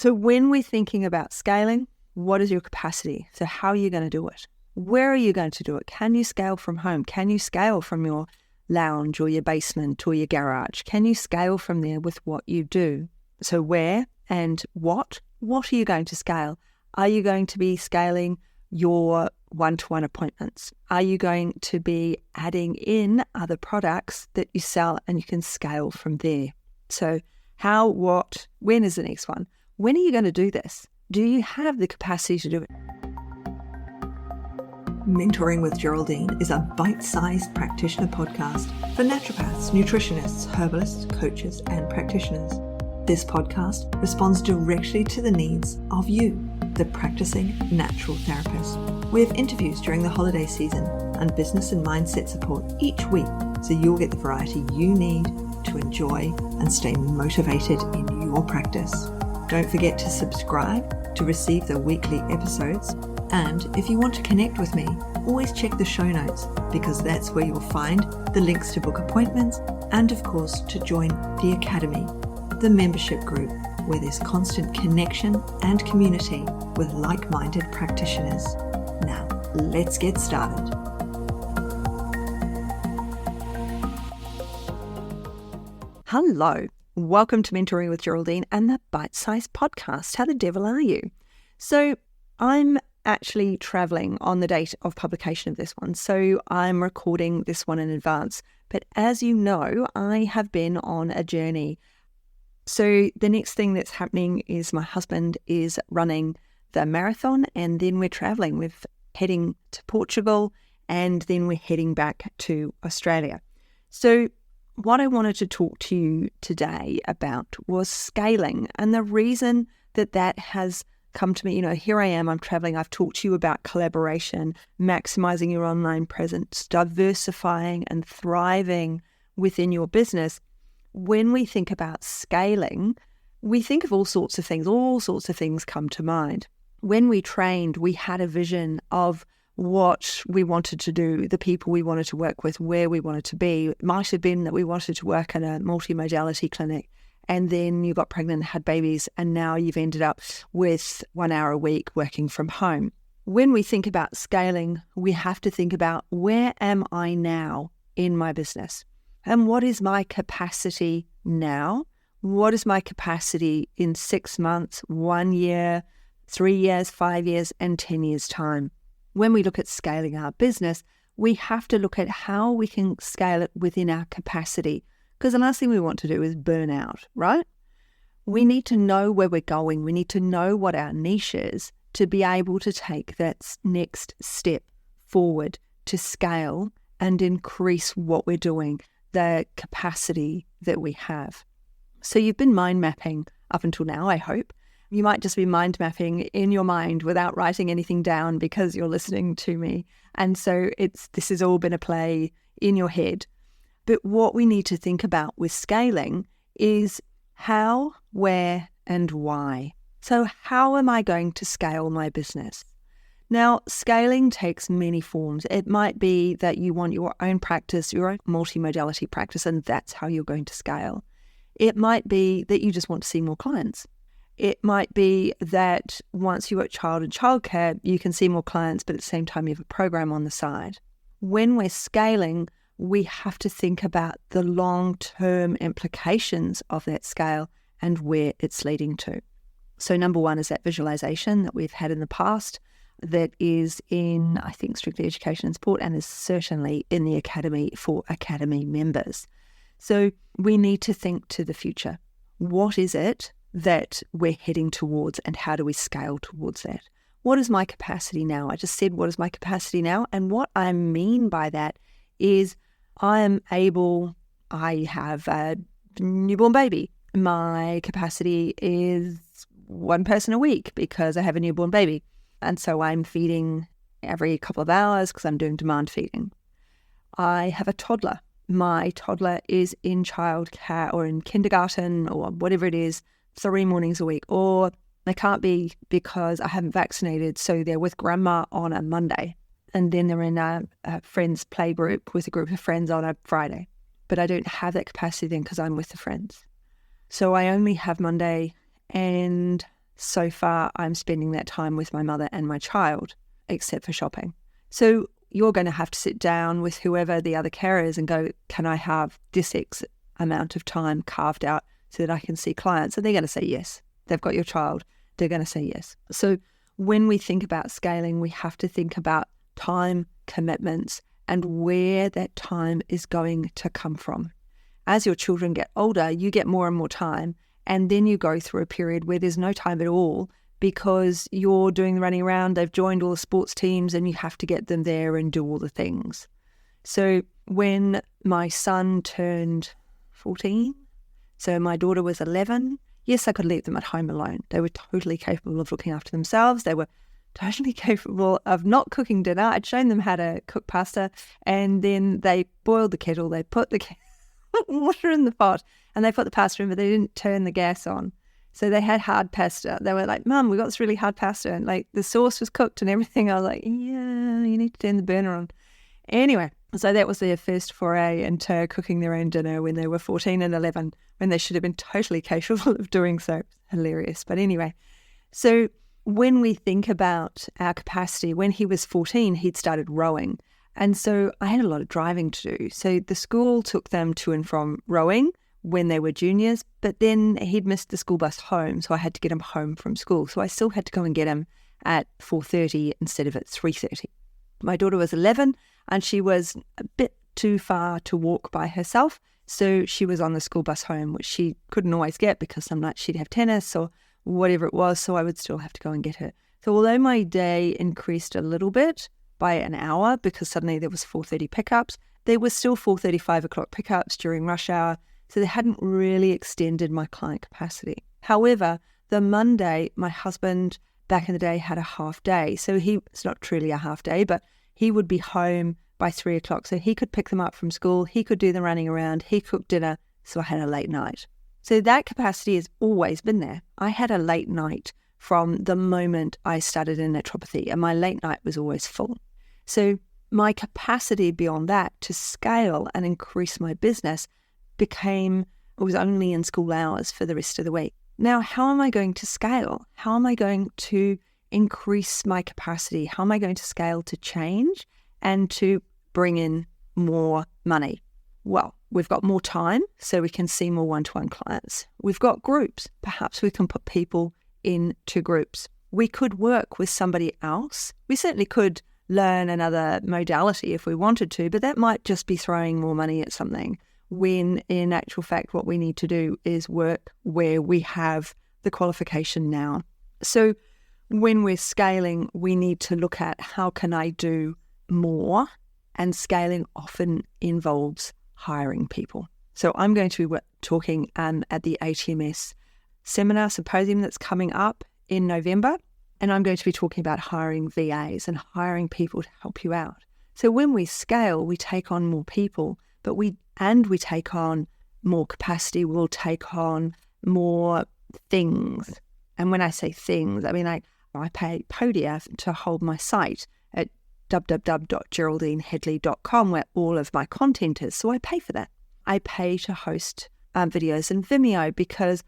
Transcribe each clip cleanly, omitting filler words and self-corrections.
So when we're thinking about scaling, what is your capacity? So how are you going to do it? Where are you going to do it? Can you scale from home? Can you scale from your lounge or your basement or your garage? Can you scale from there with what you do? So where and what? What are you going to scale? Are you going to be scaling your one-to-one appointments? Are you going to be adding in other products that you sell and you can scale from there? So how, what, when is the next one? When are you going to do this? Do you have the capacity to do it? Mentoring with Geraldine is a bite-sized practitioner podcast for naturopaths, nutritionists, herbalists, coaches, and practitioners. This podcast responds directly to the needs of you, the practicing natural therapist. We have interviews during the holiday season and business and mindset support each week, so you'll get the variety you need to enjoy and stay motivated in your practice. Don't forget to subscribe to receive the weekly episodes. And if you want to connect with me, always check the show notes, because that's where you'll find the links to book appointments and, of course, to join the Academy, the membership group, where there's constant connection and community with like-minded practitioners. Now, let's get started. Hello, welcome to Mentoring with Geraldine and the Bite-Sized Podcast. How the devil are you? So I'm actually traveling on the date of publication of this one, so I'm recording this one in advance. But as you know, I have been on a journey. So the next thing that's happening is my husband is running the marathon, and then we're traveling. We're heading to Portugal, and then we're heading back to Australia. So what I wanted to talk to you today about was scaling, and the reason that has come to me, here I am, I'm traveling, I've talked to you about collaboration, maximizing your online presence, diversifying and thriving within your business. When we think about scaling, we think of all sorts of things come to mind. When we trained, we had a vision of what we wanted to do, the people we wanted to work with, where we wanted to be. It might have been that we wanted to work in a multimodality clinic, and then you got pregnant, had babies, and now you've ended up with 1 hour a week working from home. When we think about scaling, we have to think about, where am I now in my business? And what is my capacity now? What is my capacity in 6 months, 1 year, 3 years, 5 years, and 10 years' time? When we look at scaling our business, we have to look at how we can scale it within our capacity, because the last thing we want to do is burn out, right? We need to know where we're going. We need to know what our niche is to be able to take that next step forward to scale and increase what we're doing, the capacity that we have. So you've been mind mapping up until now, I hope. You might just be mind mapping in your mind without writing anything down because you're listening to me. And so this has all been a play in your head. But what we need to think about with scaling is how, where, and why. So how am I going to scale my business? Now, scaling takes many forms. It might be that you want your own practice, your own multimodality practice, and that's how you're going to scale. It might be that you just want to see more clients. It might be that once you've got child and childcare, you can see more clients, but at the same time, you have a program on the side. When we're scaling, we have to think about the long-term implications of that scale and where it's leading to. So number one is that visualization that we've had in the past that is in, I think, Strictly Education and Sport, and is certainly in the Academy for Academy members. So we need to think to the future. What is it that we're heading towards, and how do we scale towards that? What is my capacity now? I just said, what is my capacity now? And what I mean by that is I have a newborn baby. My capacity is one person a week because I have a newborn baby. And so I'm feeding every couple of hours because I'm doing demand feeding. I have a toddler. My toddler is in childcare or in kindergarten or whatever it is, 3 mornings a week. Or they can't be because I haven't vaccinated, so they're with grandma on a Monday. And then they're in a friend's play group with a group of friends on a Friday. But I don't have that capacity then because I'm with the friends. So I only have Monday and so far I'm spending that time with my mother and my child, except for shopping. So you're going to have to sit down with whoever the other carer is and go, can I have this X amount of time carved out so that I can see clients? And they're going to say yes. They've got your child. They're going to say yes. So when we think about scaling, we have to think about time, commitments, and where that time is going to come from. As your children get older, you get more and more time, and then you go through a period where there's no time at all because you're doing the running around, they've joined all the sports teams, and you have to get them there and do all the things. So when my son turned 14, so my daughter was 11, yes, I could leave them at home alone. They were totally capable of looking after themselves. They were totally capable of not cooking dinner. I'd shown them how to cook pasta, and then they boiled the kettle, they put the water in the pot, and they put the pasta in, but they didn't turn the gas on. So they had hard pasta. They were like, Mum, we got this really hard pasta, and like the sauce was cooked and everything. I was like, yeah, you need to turn the burner on. Anyway, so that was their first foray into cooking their own dinner when they were 14 and 11, when they should have been totally capable of doing so. Hilarious. But anyway, so when we think about our capacity, when he was 14, he'd started rowing. And so I had a lot of driving to do. So the school took them to and from rowing when they were juniors, but then he'd missed the school bus home, so I had to get him home from school. So I still had to go and get him at 4:30 instead of at 3:30. My daughter was 11, and she was a bit too far to walk by herself, so she was on the school bus home, which she couldn't always get because some nights she'd have tennis or whatever it was, so I would still have to go and get her. So although my day increased a little bit by an hour because suddenly there was 4:30 pickups, there was still 4:30, 5 o'clock pickups during rush hour, so they hadn't really extended my client capacity. However, the Monday, my husband back in the day had a half day, so it's not truly a half day, but he would be home by 3 o'clock, so he could pick them up from school, he could do the running around, he cooked dinner, so I had a late night. So that capacity has always been there. I had a late night from the moment I started in naturopathy, and my late night was always full. So my capacity beyond that to scale and increase my business was only in school hours for the rest of the week. Now, how am I going to scale? How am I going to increase my capacity? How am I going to scale to change and to bring in more money? Well, we've got more time, so we can see more one-to-one clients. We've got groups. Perhaps we can put people into groups. We could work with somebody else. We certainly could learn another modality if we wanted to, but that might just be throwing more money at something, when in actual fact what we need to do is work where we have the qualification now. So when we're scaling, we need to look at how can I do more, and scaling often involves hiring people. So I'm going to be talking at the ATMS symposium that's coming up in November, and I'm going to be talking about hiring VAs and hiring people to help you out. So when we scale, we take on more people, but we take on more capacity, we'll take on more things. And when I say things, I mean I pay Podia to hold my site at www.geraldineheadley.com, where all of my content is. So I pay for that. I pay to host videos in Vimeo because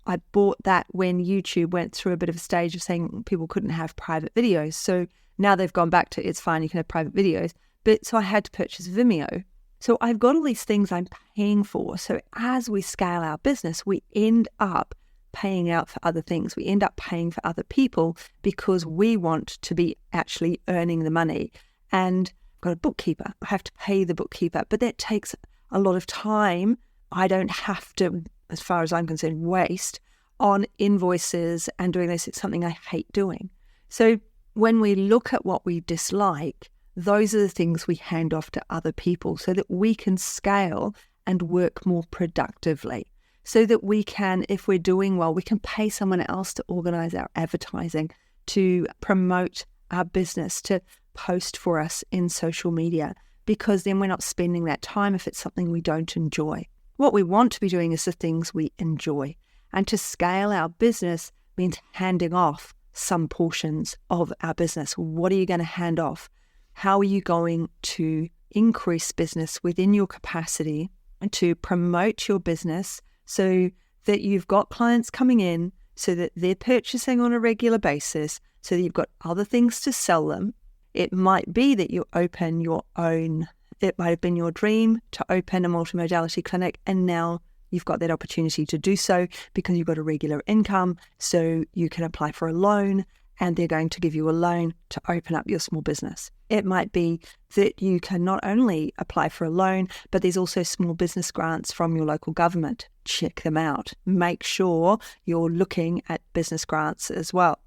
I bought that when YouTube went through a bit of a stage of saying people couldn't have private videos. So now they've gone back to it's fine, you can have private videos. But so I had to purchase Vimeo. So I've got all these things I'm paying for. So as we scale our business, we end up paying out for other things. We end up paying for other people because we want to be actually earning the money. And I've got a bookkeeper. I have to pay the bookkeeper, but that takes a lot of time. I don't have to, as far as I'm concerned, waste on invoices and doing this. It's something I hate doing. So when we look at what we dislike, those are the things we hand off to other people so that we can scale and work more productively. So that we can, if we're doing well, we can pay someone else to organize our advertising, to promote our business, to post for us in social media, because then we're not spending that time if it's something we don't enjoy. What we want to be doing is the things we enjoy. And to scale our business means handing off some portions of our business. What are you going to hand off? How are you going to increase business within your capacity and to promote your business so that you've got clients coming in, so that they're purchasing on a regular basis, so that you've got other things to sell them. It might be that you open your own, it might have been your dream to open a multimodality clinic, and now you've got that opportunity to do so because you've got a regular income, so you can apply for a loan and they're going to give you a loan to open up your small business. It might be that you can not only apply for a loan, but there's also small business grants from your local government. Check them out. Make sure you're looking at business grants as well,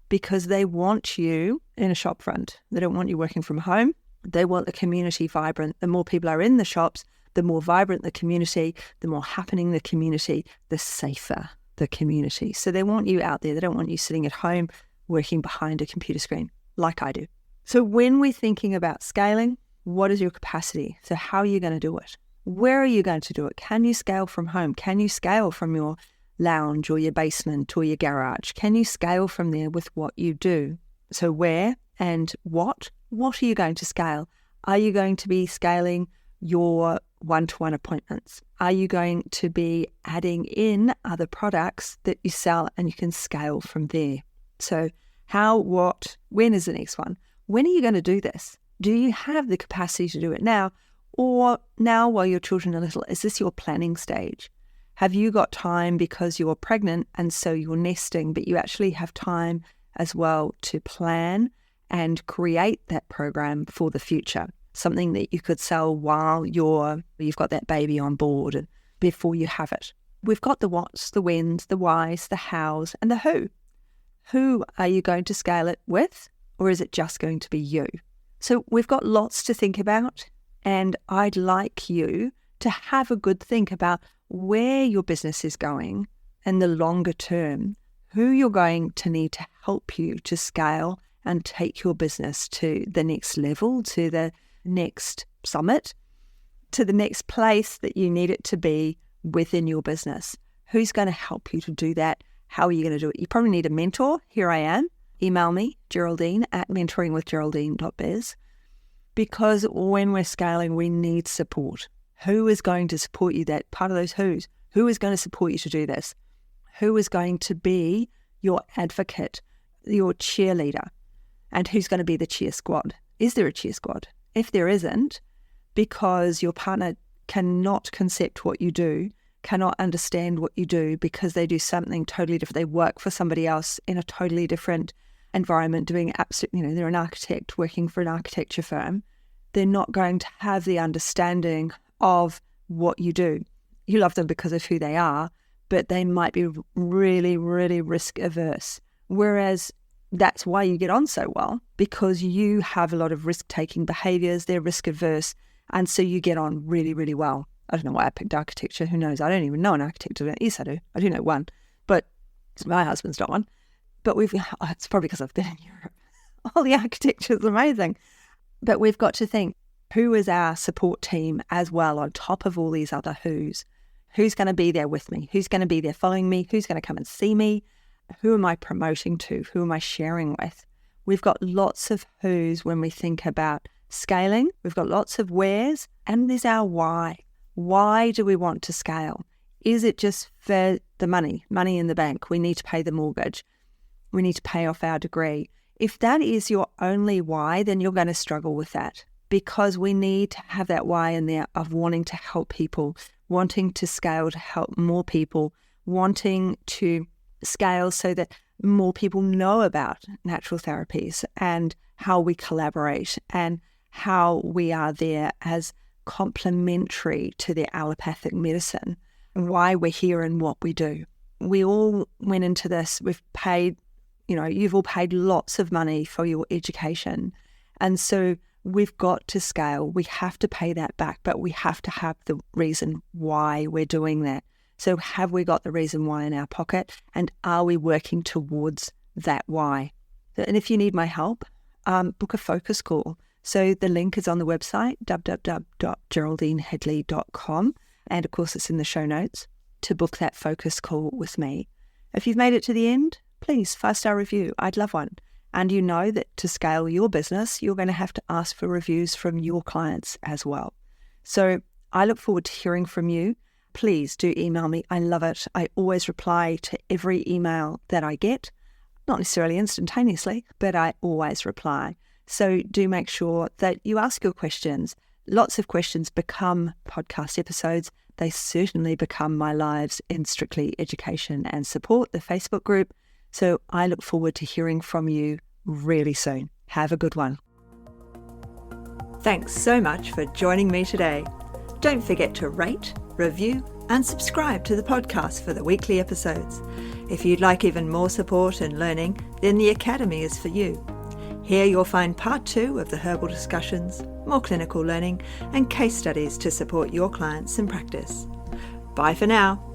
because they want you in a shop front. They don't want you working from home. They want the community vibrant. The more people are in the shops, the more vibrant the community, the more happening the community, the safer the community. So they want you out there. They don't want you sitting at home working behind a computer screen like I do. So when we're thinking about scaling, what is your capacity? So how are you going to do it? Where are you going to do it? Can you scale from home? Can you scale from your lounge or your basement or your garage? Can you scale from there with what you do? So where and what? What are you going to scale? Are you going to be scaling your one-to-one appointments? Are you going to be adding in other products that you sell and you can scale from there? So how, what, when is the next one? When are you going to do this? Do you have the capacity to do it now? Or now while your children are little, is this your planning stage? Have you got time because you're pregnant and so you're nesting, but you actually have time as well to plan and create that program for the future? Something that you could sell while you've got that baby on board and before you have it. We've got the what's, the whens, the whys, the hows, and the who. Who are you going to scale it with, or is it just going to be you? So we've got lots to think about, and I'd like you to have a good think about where your business is going and the longer term, who you're going to need to help you to scale and take your business to the next level, to the next summit, to the next place that you need it to be within your business. Who's going to help you to do that? How are you going to do it? You probably need a mentor. Here I am. Email me, Geraldine at mentoringwithgeraldine.biz, because when we're scaling, we need support. Who is going to support you? That part of those who's. Who is going to support you to do this? Who is going to be your advocate, your cheerleader? And who's going to be the cheer squad? Is there a cheer squad? If there isn't, because your partner cannot concept what you do, cannot understand what you do because they do something totally different. They work for somebody else in a totally different environment, doing absolutely, they're an architect working for an architecture firm. They're not going to have the understanding of what you do. You love them because of who they are, but they might be really, really risk averse. Whereas that's why you get on so well, because you have a lot of risk-taking behaviors, they're risk averse, and so you get on really, really well. I don't know why I picked architecture. Who knows? I don't even know an architect. Yes, I do. I do know one, but my husband's not one. But it's probably because I've been in Europe. All the architecture is amazing. But we've got to think, who is our support team as well on top of all these other who's? Who's going to be there with me? Who's going to be there following me? Who's going to come and see me? Who am I promoting to? Who am I sharing with? We've got lots of who's when we think about scaling. We've got lots of where's, and there's our why. Why do we want to scale? Is it just for the money in the bank? We need to pay the mortgage. We need to pay off our degree. If that is your only why, then you're going to struggle with that, because we need to have that why in there of wanting to help people, wanting to scale to help more people, wanting to scale so that more people know about natural therapies and how we collaborate and how we are there as complementary to their allopathic medicine and why we're here and what we do. We all went into this, we've paid, you've all paid lots of money for your education. And so we've got to scale. We have to pay that back, but we have to have the reason why we're doing that. So have we got the reason why in our pocket, and are we working towards that why? And if you need my help, book a focus call. So the link is on the website, www.geraldinehedley.com. And of course, it's in the show notes to book that focus call with me. If you've made it to the end, please 5-star review. I'd love one. And you know that to scale your business, you're going to have to ask for reviews from your clients as well. So I look forward to hearing from you. please do email me. I love it. I always reply to every email that I get, not necessarily instantaneously, but I always reply. So do make sure that you ask your questions. Lots of questions become podcast episodes. They certainly become my lives in Strictly Education and Support, the Facebook group. So I look forward to hearing from you really soon. Have a good one. Thanks so much for joining me today. Don't forget to rate, review, and subscribe to the podcast for the weekly episodes. If you'd like even more support and learning, then the Academy is for you. Here you'll find part 2 of the herbal discussions, more clinical learning, and case studies to support your clients in practice. Bye for now.